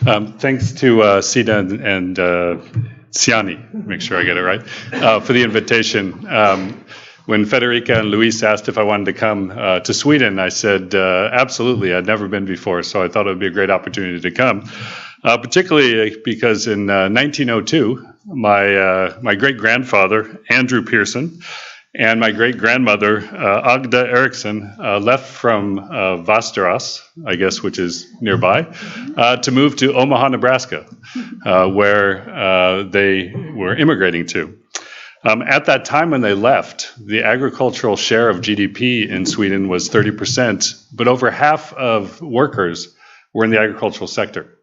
Thanks to Sida and SIANI, make sure I get it right, for the invitation. When Federica and Luis asked if I wanted to come to Sweden, I said, absolutely, I'd never been before, so I thought it would be a great opportunity to come. Particularly because in 1902, my great-grandfather, Andrew Pearson, and my great-grandmother, Agda Eriksson, left from Västerås, I guess, which is nearby, to move to Omaha, Nebraska, where they were immigrating to. At that time when they left, the agricultural share of GDP in Sweden was 30%, but over half of workers were in the agricultural sector.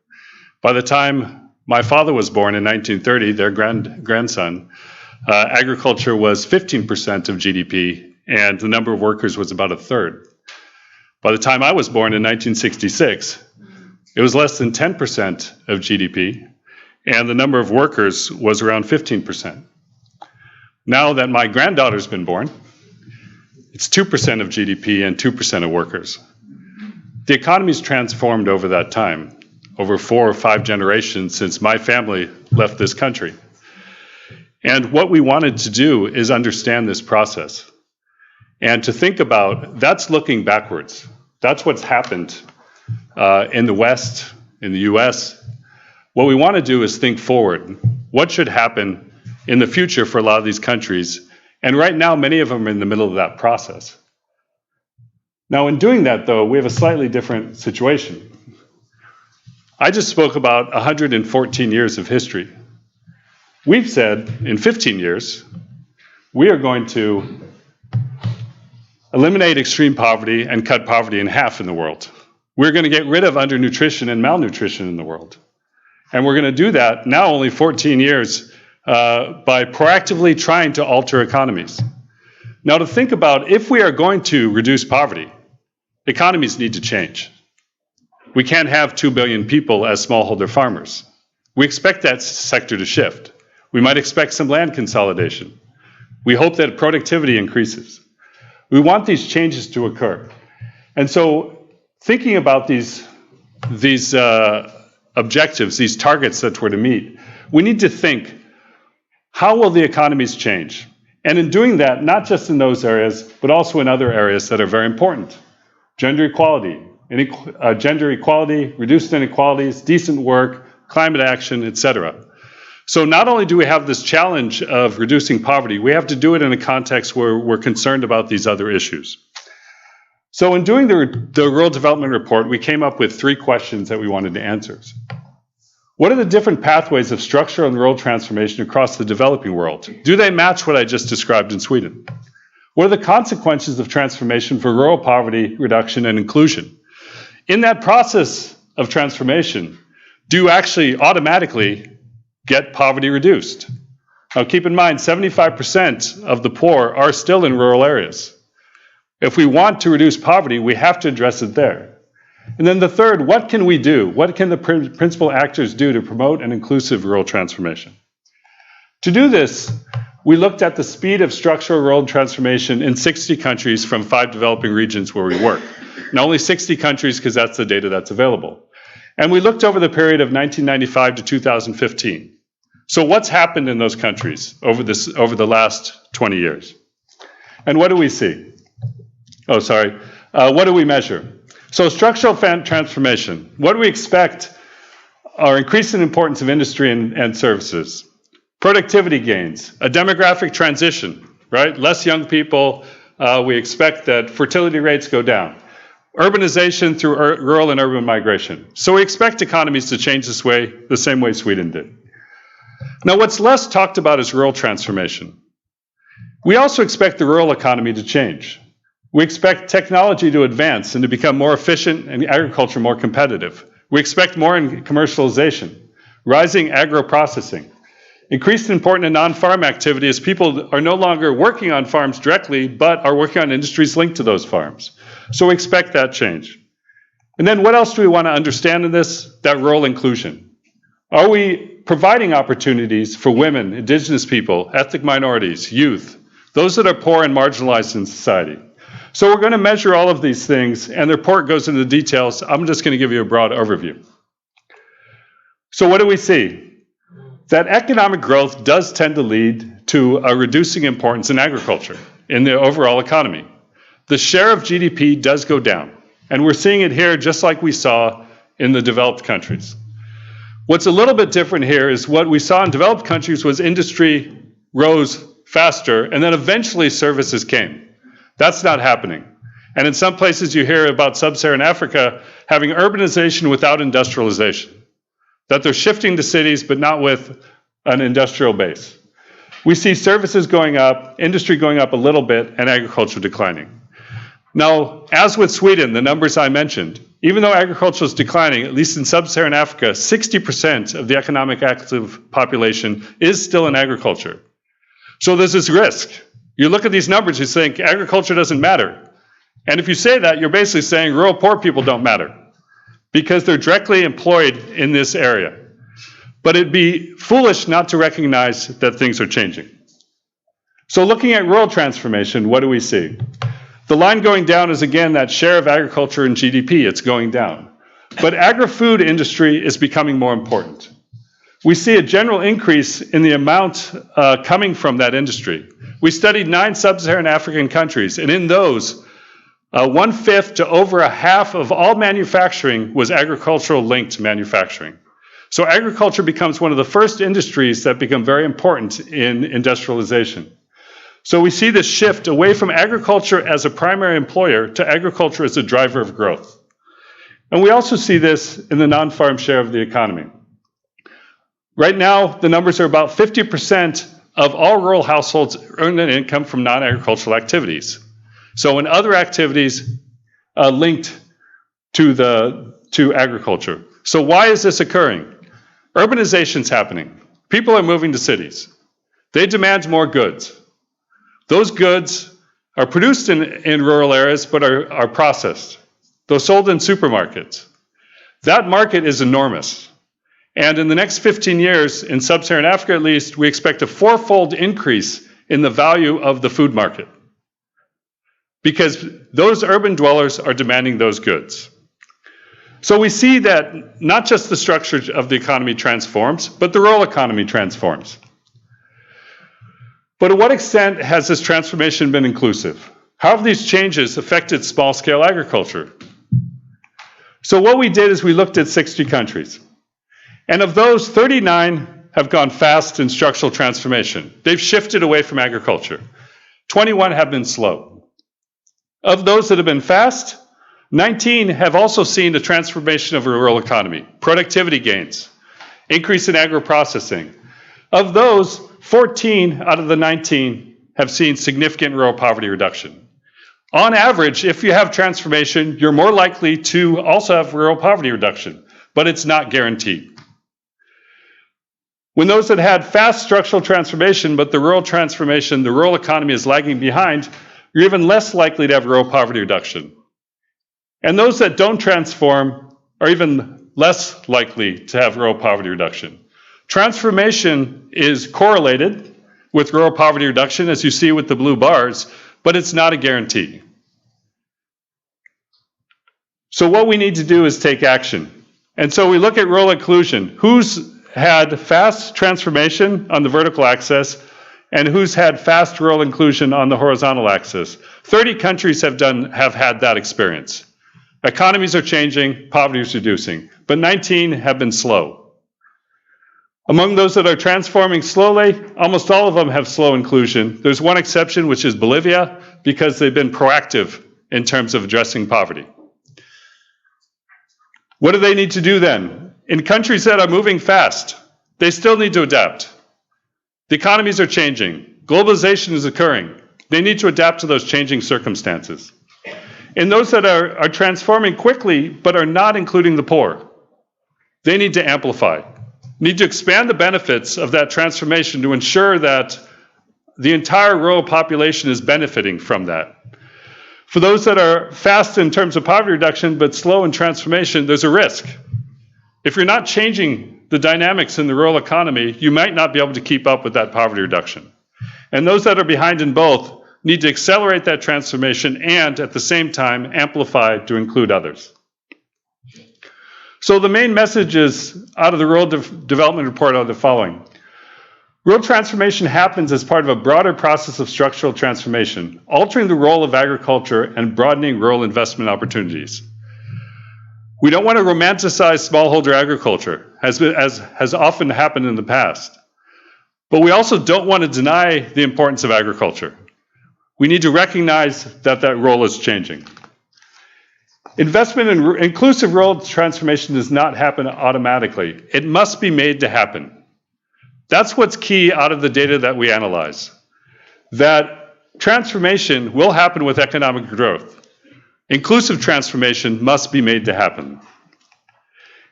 By the time my father was born in 1930, their grandson, agriculture was 15% of GDP, and the number of workers was about a third. By the time I was born in 1966, it was less than 10% of GDP, and the number of workers was around 15%. Now that my granddaughter's been born, it's 2% of GDP and 2% of workers. The economy's transformed over that time, over 4 or 5 generations since my family left this country. And what we wanted to do is understand this process and to think about, that's looking backwards. That's what's happened in the West, in the US. What we want to do is think forward. What should happen in the future for a lot of these countries? And right now, many of them are in the middle of that process. Now, in doing that, though, we have a slightly different situation. I just spoke about 114 years of history. We've said in 15 years, we are going to eliminate extreme poverty and cut poverty in half in the world. We're going to get rid of undernutrition and malnutrition in the world. And we're going to do that now only 14 years by proactively trying to alter economies. Now, to think about, if we are going to reduce poverty, economies need to change. We can't have 2 billion people as smallholder farmers. We expect that sector to shift. We might expect some land consolidation. We hope that productivity increases. We want these changes to occur. And so thinking about these objectives, these targets that we're to meet, we need to think, how will the economies change? And in doing that, not just in those areas, but also in other areas that are very important. Gender equality, reduced inequalities, decent work, climate action, etc. So not only do we have this challenge of reducing poverty, we have to do it in a context where we're concerned about these other issues. So in doing the Rural Development Report, we came up with 3 questions that we wanted to answer. What are the different pathways of structural and rural transformation across the developing world? Do they match what I just described in Sweden? What are the consequences of transformation for rural poverty reduction and inclusion? In that process of transformation, do you actually automatically get poverty reduced? Now keep in mind, 75% of the poor are still in rural areas. If we want to reduce poverty, we have to address it there. And then the third, what can we do? What can the principal actors do to promote an inclusive rural transformation? To do this, we looked at the speed of structural rural transformation in 60 countries from 5 developing regions where we work. And only 60 countries because that's the data that's available. And we looked over the period of 1995 to 2015. So what's happened in those countries over the last 20 years? And what do we see? What do we measure? So structural transformation, what do we expect are increasing importance of industry and services, productivity gains, a demographic transition, right? Less young people, we expect that fertility rates go down, urbanization through rural and urban migration. So we expect economies to change this way, the same way Sweden did. Now what's less talked about is rural transformation. We also expect the rural economy to change. We expect technology to advance and to become more efficient and agriculture more competitive. We expect more in commercialization, rising agro-processing, increased importance in non-farm activity as people are no longer working on farms directly, but are working on industries linked to those farms. So we expect that change. And then what else do we want to understand in this? That rural inclusion. Are we providing opportunities for women, indigenous people, ethnic minorities, youth, those that are poor and marginalized in society? So we're going to measure all of these things, and the report goes into the details. I'm just going to give you a broad overview. So what do we see? That economic growth does tend to lead to a reducing importance in agriculture in the overall economy. The share of GDP does go down, and we're seeing it here just like we saw in the developed countries. What's a little bit different here is what we saw in developed countries was industry rose faster, and then eventually services came. That's not happening. And in some places you hear about sub-Saharan Africa having urbanization without industrialization, that they're shifting to cities but not with an industrial base. We see services going up, industry going up a little bit, and agriculture declining. Now, as with Sweden, the numbers I mentioned, even though agriculture is declining, at least in sub-Saharan Africa, 60% of the economic active population is still in agriculture. So there's this risk. You look at these numbers, you think agriculture doesn't matter. And if you say that, you're basically saying rural poor people don't matter because they're directly employed in this area. But it'd be foolish not to recognize that things are changing. So looking at rural transformation, what do we see? The line going down is, again, that share of agriculture in GDP. It's going down. But agri-food industry is becoming more important. We see a general increase in the amount coming from that industry. We studied 9 sub-Saharan African countries, and in those, 1/5 to over a half of all manufacturing was agricultural-linked manufacturing. So agriculture becomes one of the first industries that become very important in industrialization. So we see this shift away from agriculture as a primary employer to agriculture as a driver of growth. And we also see this in the non-farm share of the economy. Right now, the numbers are about 50% of all rural households earn an income from non-agricultural activities. So in other activities linked to agriculture. So why is this occurring? Urbanization's happening. People are moving to cities. They demand more goods. Those goods are produced in rural areas but are processed. They're sold in supermarkets. That market is enormous. And in the next 15 years, in sub-Saharan Africa at least, we expect a 4-fold increase in the value of the food market because those urban dwellers are demanding those goods. So we see that not just the structure of the economy transforms, but the rural economy transforms. But to what extent has this transformation been inclusive? How have these changes affected small-scale agriculture? So what we did is we looked at 60 countries. And of those, 39 have gone fast in structural transformation. They've shifted away from agriculture. 21 have been slow. Of those that have been fast, 19 have also seen a transformation of the rural economy, productivity gains, increase in agro-processing. Of those, 14 out of the 19 have seen significant rural poverty reduction. On average, if you have transformation, you're more likely to also have rural poverty reduction, but it's not guaranteed. When those that had fast structural transformation, but the rural transformation, the rural economy is lagging behind, you're even less likely to have rural poverty reduction. And those that don't transform are even less likely to have rural poverty reduction. Transformation is correlated with rural poverty reduction, as you see with the blue bars, but it's not a guarantee. So what we need to do is take action. And so we look at rural inclusion. Who's had fast transformation on the vertical axis and who's had fast rural inclusion on the horizontal axis? 30 countries have had that experience. Economies are changing, poverty is reducing, but 19 have been slow. Among those that are transforming slowly, almost all of them have slow inclusion. There's one exception, which is Bolivia, because they've been proactive in terms of addressing poverty. What do they need to do then? In countries that are moving fast, they still need to adapt. The economies are changing. Globalization is occurring. They need to adapt to those changing circumstances. In those that are transforming quickly but are not including the poor, they need to amplify, need to expand the benefits of that transformation to ensure that the entire rural population is benefiting from that. For those that are fast in terms of poverty reduction but slow in transformation, there's a risk. If you're not changing the dynamics in the rural economy, you might not be able to keep up with that poverty reduction. And those that are behind in both need to accelerate that transformation and, at the same time, amplify to include others. So the main messages out of the Rural Development Report are the following. Rural transformation happens as part of a broader process of structural transformation, altering the role of agriculture and broadening rural investment opportunities. We don't want to romanticize smallholder agriculture, as has often happened in the past. But we also don't want to deny the importance of agriculture. We need to recognize that that role is changing. Investment in inclusive rural transformation does not happen automatically. It must be made to happen. That's what's key out of the data that we analyze. That transformation will happen with economic growth. Inclusive transformation must be made to happen.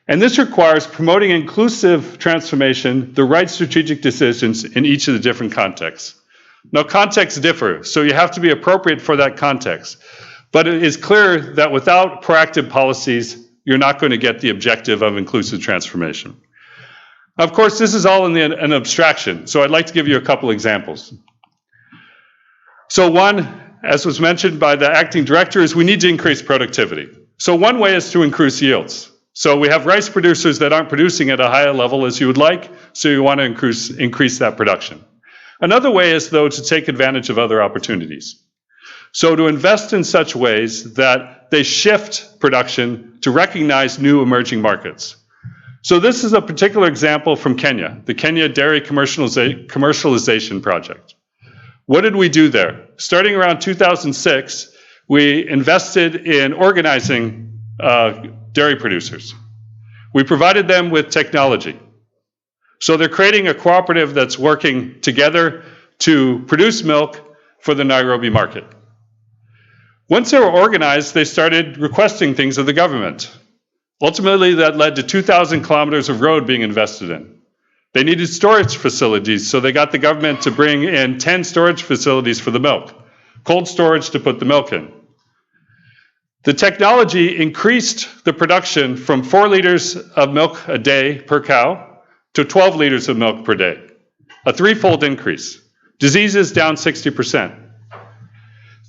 And this requires promoting inclusive transformation, the right strategic decisions in each of the different contexts. Now, contexts differ, so you have to be appropriate for that context. But it is clear that without proactive policies, you're not going to get the objective of inclusive transformation. Of course, this is all in an abstraction, so I'd like to give you a couple examples. So one, as was mentioned by the acting director, is we need to increase productivity. So one way is to increase yields. So we have rice producers that aren't producing at a higher level as you would like, so you want to increase that production. Another way is, though, to take advantage of other opportunities. So to invest in such ways that they shift production to recognize new emerging markets. So this is a particular example from Kenya, the Kenya Dairy Commercialization Project. What did we do there? Starting around 2006, we invested in organizing dairy producers. We provided them with technology. So they're creating a cooperative that's working together to produce milk for the Nairobi market. Once they were organized, they started requesting things of the government. Ultimately, that led to 2,000 kilometers of road being invested in. They needed storage facilities, so they got the government to bring in 10 storage facilities for the milk, cold storage to put the milk in. The technology increased the production from 4 liters of milk a day per cow to 12 liters of milk per day, a 3-fold increase. Diseases down 60%.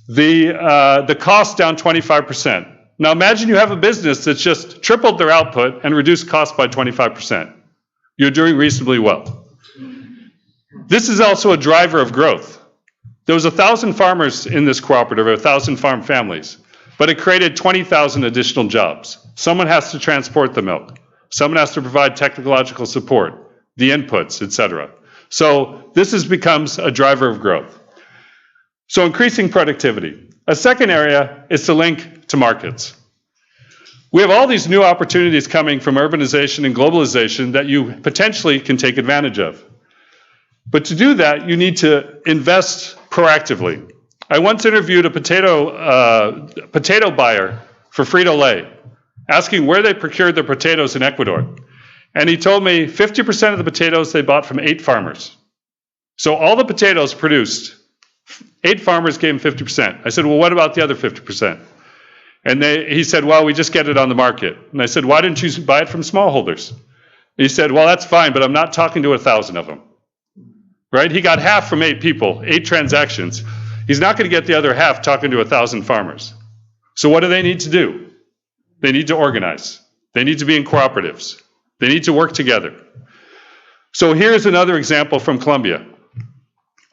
The cost down 25%. Now imagine you have a business that's just tripled their output and reduced cost by 25%. You're doing reasonably well. This is also a driver of growth. There was 1,000 farmers in this cooperative, or 1,000 farm families, but it created 20,000 additional jobs. Someone has to transport the milk. Someone has to provide technological support, the inputs, etc. So this becomes a driver of growth. So increasing productivity. A second area is to link to markets. We have all these new opportunities coming from urbanization and globalization that you potentially can take advantage of. But to do that, you need to invest proactively. I once interviewed a potato buyer for Frito-Lay, asking where they procured their potatoes in Ecuador. And he told me 50% of the potatoes they bought from 8 farmers. So all the potatoes produced, 8 farmers gave him 50%. I said, well, what about the other 50%? And he said, well, we just get it on the market. And I said, why didn't you buy it from smallholders? He said, well, that's fine, but I'm not talking to 1,000 of them. Right? He got half from 8 people, 8 transactions. He's not going to get the other half talking to 1,000 farmers. So what do they need to do? They need to organize. They need to be in cooperatives. They need to work together. So here's another example from Colombia.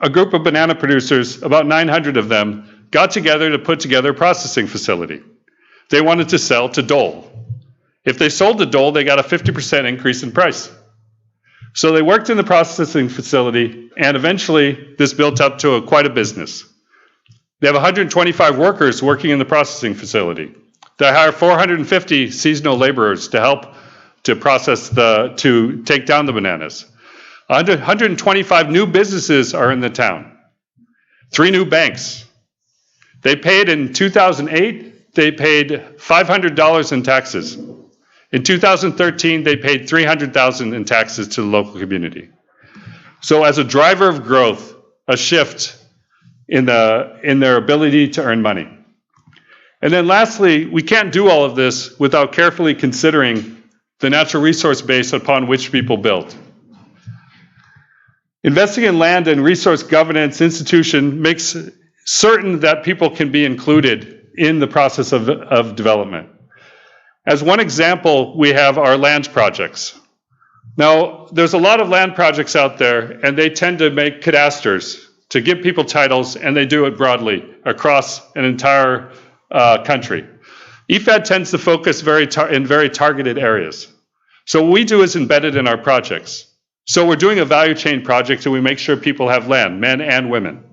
A group of banana producers, about 900 of them, got together to put together a processing facility. They wanted to sell to Dole. If they sold to Dole, they got a 50% increase in price. So they worked in the processing facility, and eventually this built up to quite a business. They have 125 workers working in the processing facility. They hire 450 seasonal laborers to help to to take down the bananas. 125 new businesses are in the town. 3 new banks. They paid in 2008, they paid $500 in taxes. In 2013, they paid $300,000 in taxes to the local community. So as a driver of growth, a shift in their ability to earn money. And then lastly, we can't do all of this without carefully considering the natural resource base upon which people build. Investing in land and resource governance institution makes certain that people can be included in the process of development. As one example, we have our land projects. Now, there's a lot of land projects out there, and they tend to make cadastres to give people titles, and they do it broadly across an entire country. IFAD tends to focus in very targeted areas. So what we do is embedded in our projects. So we're doing a value chain project, and we make sure people have land, men and women.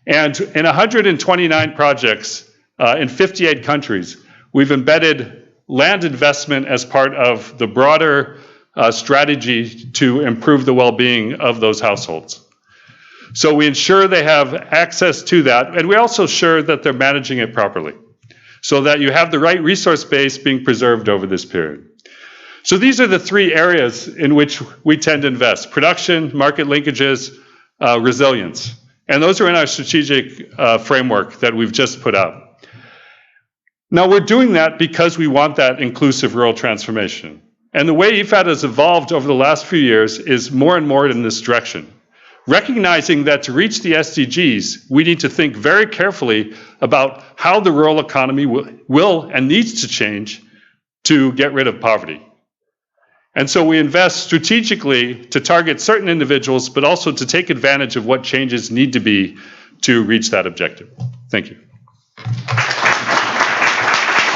And in 129 projects in 58 countries, we've embedded land investment as part of the broader strategy to improve the well-being of those households. So we ensure they have access to that, and we also ensure that they're managing it properly, so that you have the right resource base being preserved over this period. So these are the three areas in which we tend to invest: production, market linkages, resilience. And those are in our strategic framework that we've just put out. Now, we're doing that because we want that inclusive rural transformation. And the way IFAD has evolved over the last few years is more and more in this direction, recognizing that to reach the SDGs, we need to think very carefully about how the rural economy will and needs to change to get rid of poverty. And so we invest strategically to target certain individuals, but also to take advantage of what changes need to be to reach that objective. Thank you.